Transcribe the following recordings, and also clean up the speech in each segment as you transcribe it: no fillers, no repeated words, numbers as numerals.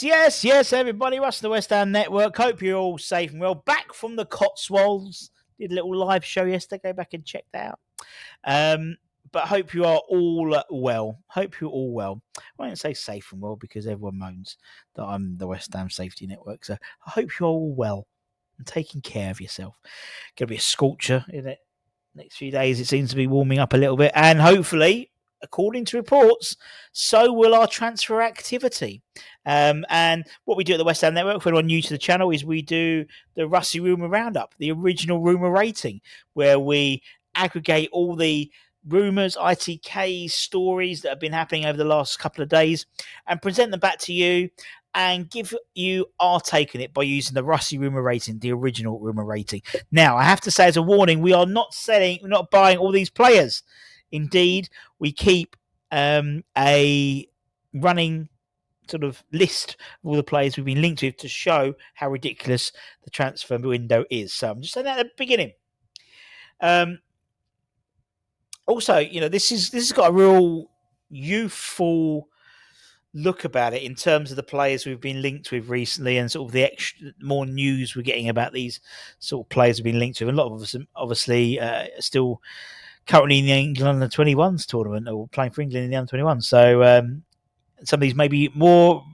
Yes, everybody. Russ the West Ham Network. Hope you're all safe and well. Back from the Cotswolds. Did a little live show yesterday. Go back and check that out. But hope you are all well. Hope you're all well. I won't say safe and well because everyone moans that I'm the West Ham Safety Network. So I hope you're all well and taking care of yourself. Going to be a scorcher in it. Next few days, it seems to be warming up a little bit. And hopefully, according to reports, so will our transfer activity. And what we do at the West Ham Network, for anyone new to the channel, is we do the Russy Rumour Roundup, the original rumour rating, where we aggregate all the rumours, ITK stories that have been happening over the last couple of days and present them back to you and give you our take on it by using the Russy Rumour rating, the original rumour rating. Now, I have to say as a warning, we are not buying all these players. Indeed, we keep a running sort of list of all the players we've been linked with to show how ridiculous the transfer window is. So I'm just saying that at the beginning. Also, this has got a real youthful look about it in terms of the players we've been linked with recently and sort of the extra more news we're getting about these sort of players we've been linked with. A lot of us obviously still currently in the England under 21s tournament or playing for England in the under 21s. So some of these may be more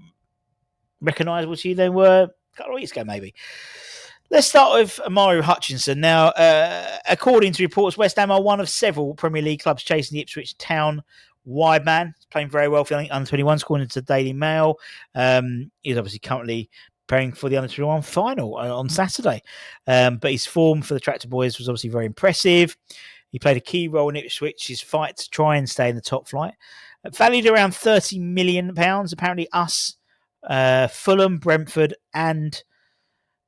recognisable to you than were a couple of weeks ago, maybe. Let's start with Mario Hutchinson. Now, according to reports, West Ham are one of several Premier League clubs chasing the Ipswich Town wide man. He's playing very well for the under 21s, according to the Daily Mail. He's obviously currently preparing for the under 21 final on Saturday. But his form for the Tractor Boys was obviously very impressive. He played a key role in Ipswich's fight to try and stay in the top flight. Valued around £30 million. Apparently us, Fulham, Brentford and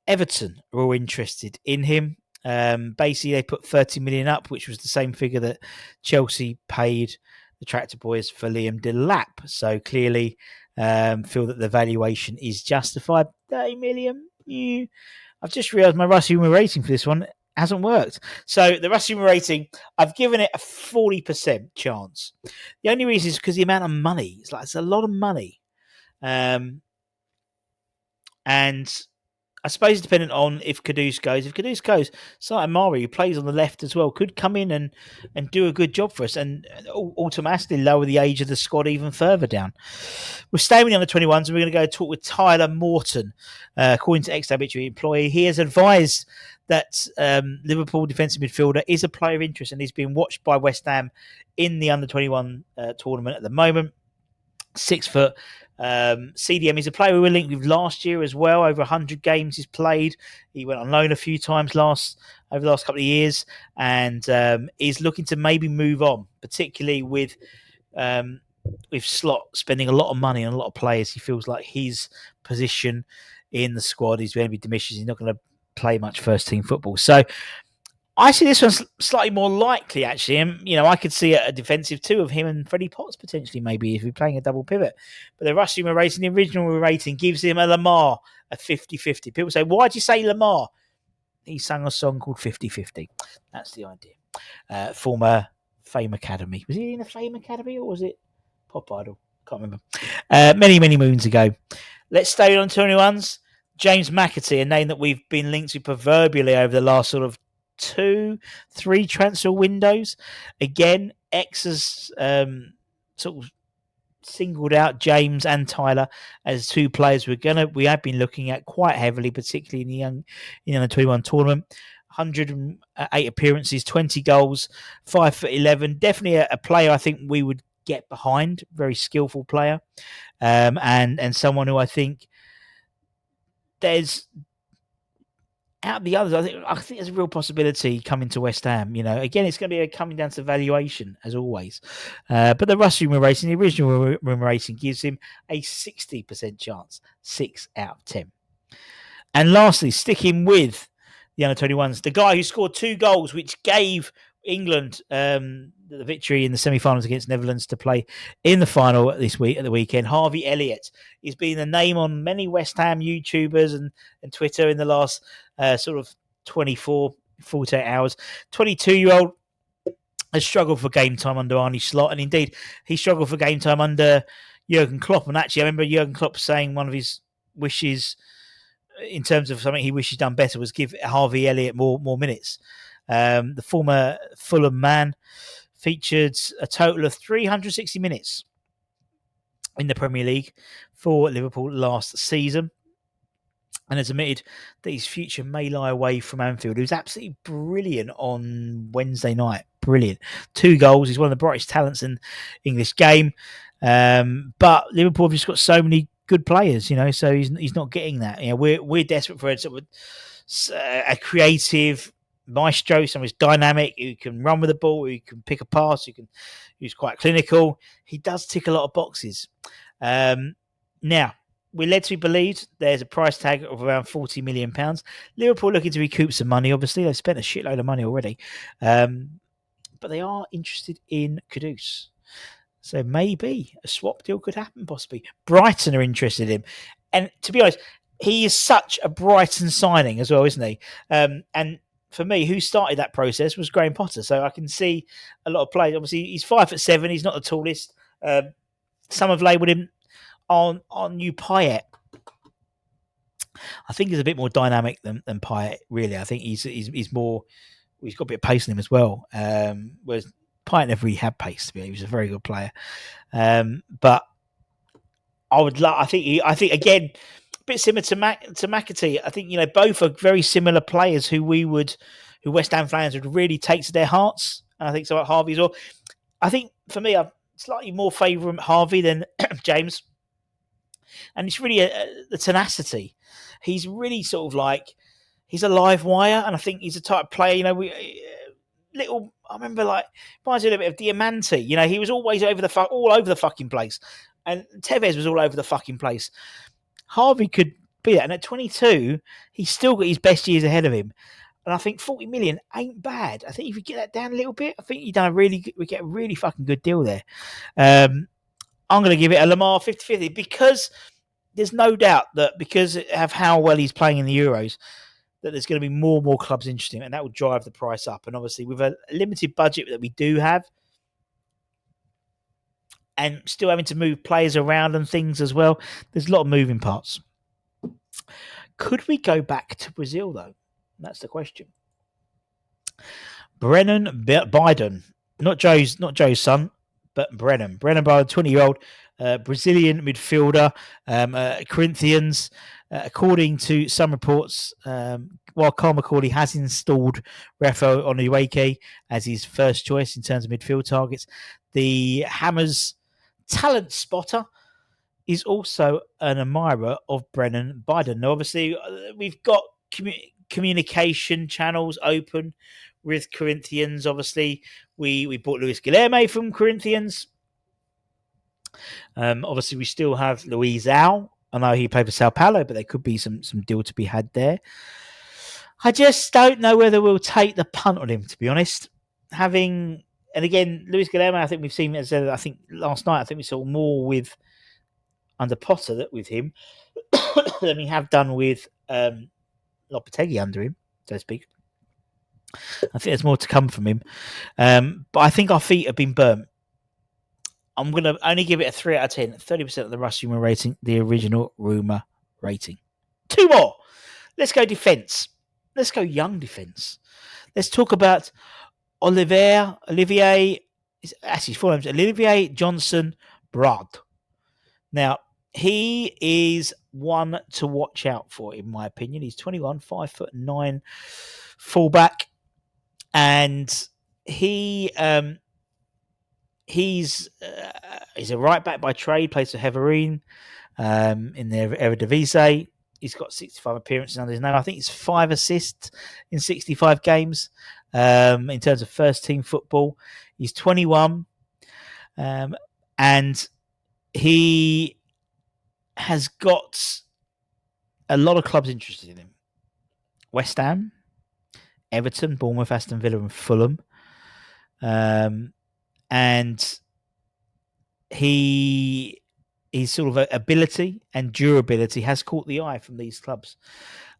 Everton are all interested in him. Basically, they put 30 million up, which was the same figure that Chelsea paid the Tractor Boys for Liam Delap. So clearly feel that the valuation is justified. 30 million. I've just realised my Russy Rumour rating for this one hasn't worked. So the Russy Rumour rating, I've given it a 40% chance. The only reason is because the amount of money. It's a lot of money. And I suppose depending on if Kudus goes. If Kudus goes, Saïd Mari, who plays on the left as well, could come in and do a good job for us and automatically lower the age of the squad even further down. We're staying with the under-21s and we're going to go talk with Tyler Morton. According to ex-habitual employee, he has advised that Liverpool defensive midfielder is a player of interest and he's being watched by West Ham in the under-21 tournament at the moment. 6 foot. CDM is a player we were linked with last year as well. Over 100 games he's played. He went on loan a few times over the last couple of years and is looking to maybe move on, particularly with Slot spending a lot of money on a lot of players. He feels like his position in the squad is going to be diminished. He's not going to play much first team football. So I see this one's slightly more likely, actually. And, I could see a defensive two of him and Freddie Potts potentially, maybe, if we're playing a double pivot. But the Russy Rumour rating, the original rating, gives him a Lamar, a 50-50. People say, why'd you say Lamar? He sang a song called 50-50. That's the idea. Former Fame Academy. Was he in the Fame Academy or was it Pop Idol? Can't remember. Many, many moons ago. Let's stay on 21s. James McATee, a name that we've been linked to proverbially over the last sort of 2-3 transfer windows. Again, X has sort of singled out James and Tyler as two players we have been looking at quite heavily, particularly in the under 21 tournament. 108 appearances, 20 goals, 5'11". Definitely a player I think we would get behind. Very skillful player, and someone who I think there's. Out of the others, I think there's a real possibility coming to West Ham. Again, it's going to be coming down to valuation as always. But the Russy Rumour rating, the original Rumour rating, gives him a 60% chance, 6 out of 10. And lastly, sticking with the under-21s, the guy who scored 2 goals, which gave England the victory in the semi-finals against Netherlands to play in the final at the weekend. Harvey Elliott. He's been a name on many West Ham YouTubers and Twitter in the last sort of 48 hours. 22-year-old has struggled for game time under Arne Slot, and indeed he struggled for game time under Jurgen Klopp. And actually, I remember Jurgen Klopp saying one of his wishes in terms of something he wished he'd done better was give Harvey Elliott more minutes. The former Fulham man featured a total of 360 minutes in the Premier League for Liverpool last season, and has admitted that his future may lie away from Anfield. He was absolutely brilliant on Wednesday night. Brilliant. 2 goals. He's one of the brightest talents in English game. But Liverpool have just got so many good players, so he's not getting that. We're desperate for a creative maestro, someone who's dynamic, who can run with the ball, who can pick a pass, who's quite clinical. He does tick a lot of boxes. Now, we're led to believe there's a price tag of around £40 million. Liverpool looking to recoup some money, obviously. They've spent a shitload of money already. But they are interested in Kudus. So maybe a swap deal could happen, possibly. Brighton are interested in him. And to be honest, he is such a Brighton signing as well, isn't he? And for me, who started that process was Graham Potter. So I can see a lot of players. Obviously, he's 5'7". He's not the tallest. Some have labelled him on new Payet. I think he's a bit more dynamic than Payet, really. I think he's more. He's got a bit of pace in him as well. Whereas Payet never really had pace. To be honest. He was a very good player. But I think again, a bit similar to McATee. I think both are very similar players who West Ham fans would really take to their hearts. And I think so. Like Harvey as well. I think for me, I'm slightly more favourite Harvey than James. And it's really the tenacity. He's really sort of like, he's a live wire, and I think he's a type of player, I remember reminds me a little bit of Diamante. He was always all over the fucking place. And Tevez was all over the fucking place. Harvey could be that. And at 22, he's still got his best years ahead of him. And I think 40 million ain't bad. I think if you get that down a little bit, I think you've done we get a really fucking good deal there. I'm going to give it a Lamar 50-50 because there's no doubt that because of how well he's playing in the Euros, that there's going to be more and more clubs interested in him, and that will drive the price up. And obviously, with a limited budget that we do have, and still having to move players around and things as well, there's a lot of moving parts. Could we go back to Brazil, though? That's the question. Brennan Biden, not Joe's son, but Brennan Biden, 20-year-old Brazilian midfielder, Corinthians. According to some reports, while Carl McCauley has installed Rafael Onueke as his first choice in terms of midfield targets, the Hammers talent spotter is also an admirer of Brennan Biden. Now, obviously, we've got communication channels open with Corinthians. Obviously, we bought Luis Guilherme from Corinthians. Obviously, we still have Luis Al. I know he played for Sao Paulo, but there could be some deal to be had there. I just don't know whether we'll take the punt on him, to be honest. And again, Luis Guilherme, I think we've seen, as I think last night, I think we saw more under Potter with him than we have done with Lopetegui under him, so to speak. I think there's more to come from him. But I think our feet have been burnt. I'm going to only give it a 3 out of 10, 30% of the RUSSY Rumour rating, the original Rumour rating. 2 more. Let's go defence. Let's go young defence. Let's talk about Olivier Johnson Brad. Now, he is one to watch out for, in my opinion. He's 21, 5'9", fullback, and he's a right back by trade. Plays for Heverin in the Eredivisie. He's got 65 appearances under his name. I think it's 5 assists in 65 games in terms of first team football. He's 21, and he has got a lot of clubs interested in him. West Ham, Everton, Bournemouth, Aston Villa and Fulham. And his sort of ability and durability has caught the eye from these clubs.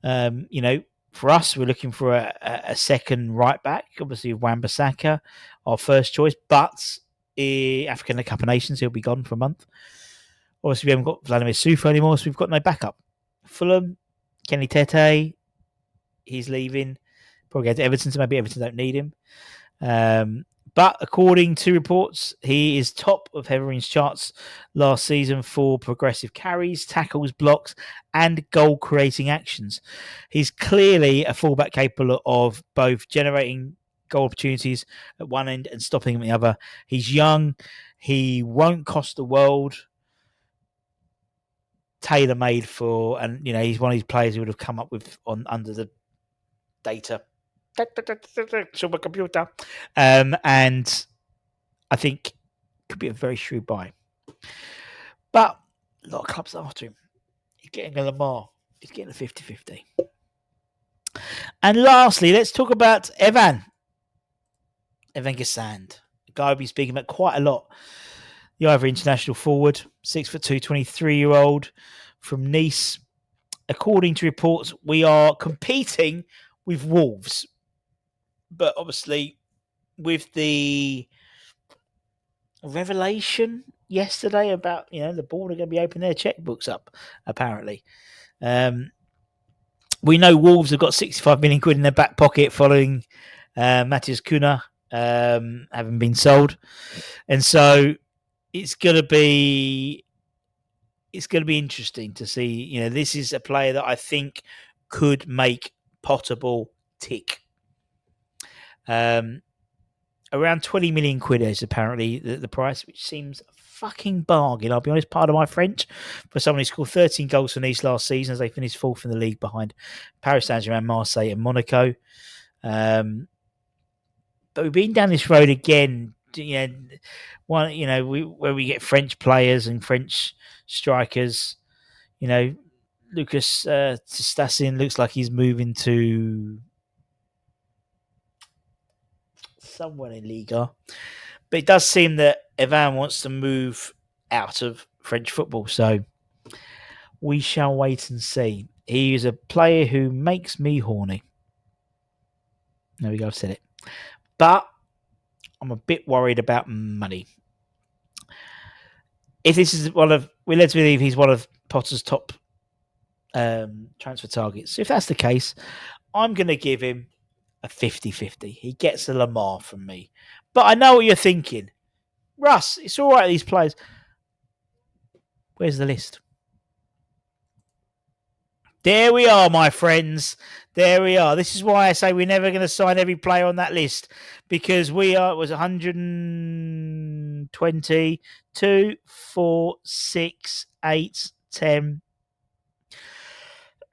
For us, we're looking for a second right back, obviously Wan-Bissaka, our first choice, but African Cup of Nations, he'll be gone for a month. Obviously, we haven't got Vladimir Sufa anymore, so we've got no backup. Fulham, Kenny Tete, he's leaving. Probably go to Everton, so maybe Everton don't need him. But according to reports, he is top of Hevering's charts last season for progressive carries, tackles, blocks, and goal-creating actions. He's clearly a fullback capable of both generating goal opportunities at one end and stopping them at the other. He's young. He won't cost the world. Tailor-made for, and he's one of these players who would have come up with under the data supercomputer, and I think could be a very shrewd buy. But a lot of clubs are after him. He's getting a Lamar. He's getting a 50-50. And lastly, let's talk about Evan Gisand, a guy I've been speaking about quite a lot. The Ivory international forward, 6'2", 23-year-old from Nice. According to reports, we are competing with Wolves. But obviously, with the revelation yesterday about, the board are going to be opening their checkbooks up, apparently. We know Wolves have got 65 million quid in their back pocket following Matthias Cunha having been sold. And so it's going to be interesting to see. This is a player that I think could make Potterball tick. Around 20 million quid is apparently the price, which seems a fucking bargain. I'll be honest, part of my French, for someone who scored 13 goals for Nice last season as they finished fourth in the league behind Paris Saint-Germain, Marseille and Monaco. But we've been down this road again. Where we get French players and French strikers. Lucas Stassin looks like he's moving to somewhere in Liga. But it does seem that Evan wants to move out of French football. So we shall wait and see. He is a player who makes me horny. There we go, I've said it. But I'm a bit worried about money. If this is we're led to believe he's one of Potter's top transfer targets. If that's the case, I'm going to give him a 50-50. He gets a Lamar from me. But I know what you're thinking. Russ, it's all right, these players. Where's the list? There we are, my friends. There we are. This is why I say we're never going to sign every player on that list, because it was 120, 2, 4, 6, 8, 10,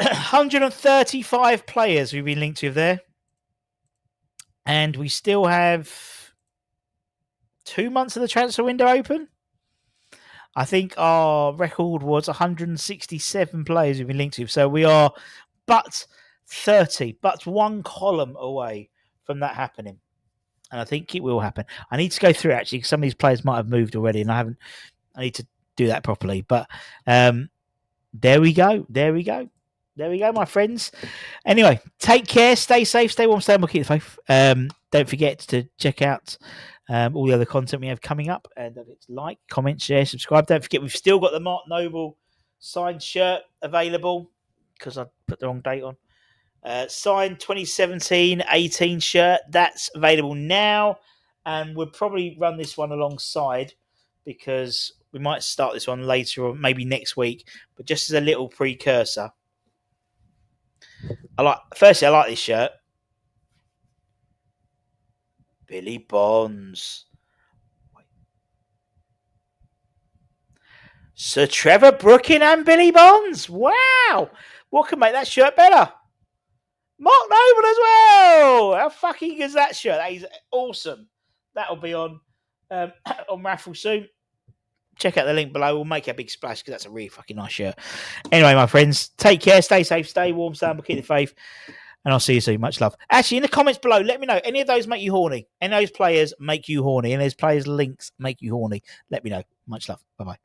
135 players we've been linked to there. And we still have 2 months of the transfer window open. I think our record was 167 players we've been linked to. So we are but one column away from that happening. And I think it will happen. I need to go through, actually, because some of these players might have moved already, and I need to do that properly. But there we go. There we go, my friends. Anyway, take care, stay safe, stay warm, stay on, keep the faith. Don't forget to check out all the other content we have coming up, and like, comment, share, subscribe. Don't forget, we've still got the Mark Noble signed shirt available, because I put the wrong date on. Signed 2017-18 shirt, that's available now, and we'll probably run this one alongside, because we might start this one later or maybe next week. But just as a little precursor, I like this shirt. Billy Bonds. Sir Trevor Brooking and Billy Bonds. Wow. What can make that shirt better? Mark Noble as well. How fucking good is that shirt? That is awesome. That'll be on raffle soon. Check out the link below. We'll make a big splash, because that's a really fucking nice shirt. Anyway, my friends, take care, stay safe, stay warm, stay on, keep the faith, and I'll see you soon. Much love. Actually, in the comments below, let me know. Any of those make you horny? Any of those players make you horny? Any of those players' links make you horny? Let me know. Much love. Bye-bye.